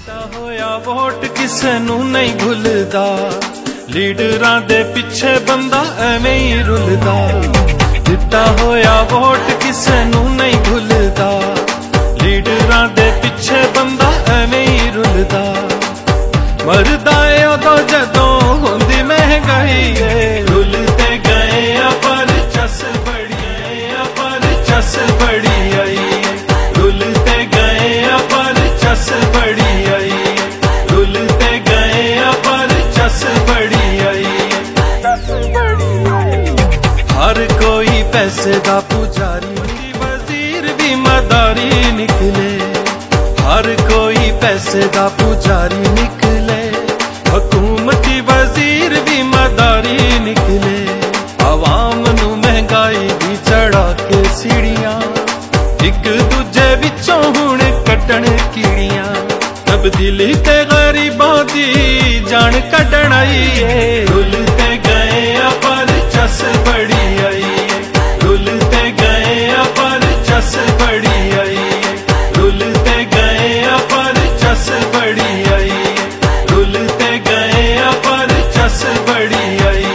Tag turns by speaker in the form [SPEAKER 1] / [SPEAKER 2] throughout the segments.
[SPEAKER 1] ਦਿੱਤਾ ਹੋਇਆ ਵੋਟ ਕਿਸੇ ਨੂੰ ਨਹੀਂ ਭੁੱਲਦਾ, ਲੀਡਰਾਂ ਦੇ ਪਿੱਛੇ ਬੰਦਾ ਐਵੇਂ ਹੀ ਰੁਲਦਾ। ਦਿੱਤਾ ਹੋਇਆ ਵੋਟ ਕਿਸੇ ਨੂੰ ਨਹੀਂ ਭੁੱਲਦਾ, ਲੀਡਰਾਂ ਦੇ ਪਿੱਛੇ ਬੰਦਾ ਐਵੇਂ ਹੀ ਰੁਲਦਾ। ਮਰਦਾ ਏ ਉਦੋਂ ਜਦੋਂ ਹੁੰਦੀ ਮਹਿੰਗਾਈ ਏ, ਰੁਲਦੇ ਗਏ ਆ ਪਰ ਚਸ ਬੜੀ ਆ, ਪਰ ਚਸ ਬੜੀ ਆਈ। ਰੁਲਦੇ ਗਏ ਆ ਪਰ चस बड़ी आई, रुलते गए पर चस बड़ी आई। हर कोई पैसे दा पुजारी, वजीर भी मदारी निकले। हर कोई पैसे दा पुजारी निकले, हुकूमती वजीर भी मदारी निकले। आवाम नू महंगाई दी चढ़ा के सीढ़ियां, एक दूजे विचों हुण कटण कीड़ियां। तब्दीली ते गरीबां दी जान कढण आई है, रुलते गए पर चस बड़ी आई। रुलते गए पर चस बड़ी आई, रुलते गए पर चस बड़ी आई। रुलते गए पर चस बड़ी आई।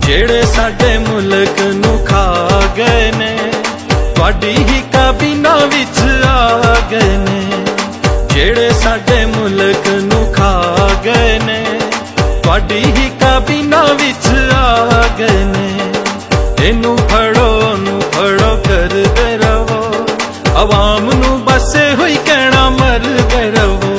[SPEAKER 1] जेड़े साडे मुल्क नू खा गए ने, तुहाडी ही काबीना विच आ गए ने। जेड़े साडे मुल्क नू खा गए ने, तुहाडी ही काबीना विच आ गए ने। इनू फड़ो नू फड़ो करदे रहो, अवाम नू बसे हुई कहना मरदे रहो।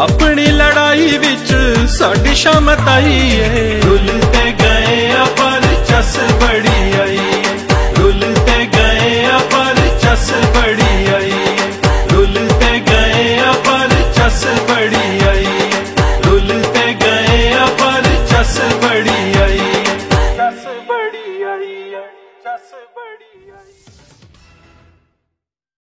[SPEAKER 1] अपनी लड़ाई विच साडी शामत आई है, रुलते गए पर चस बड़ी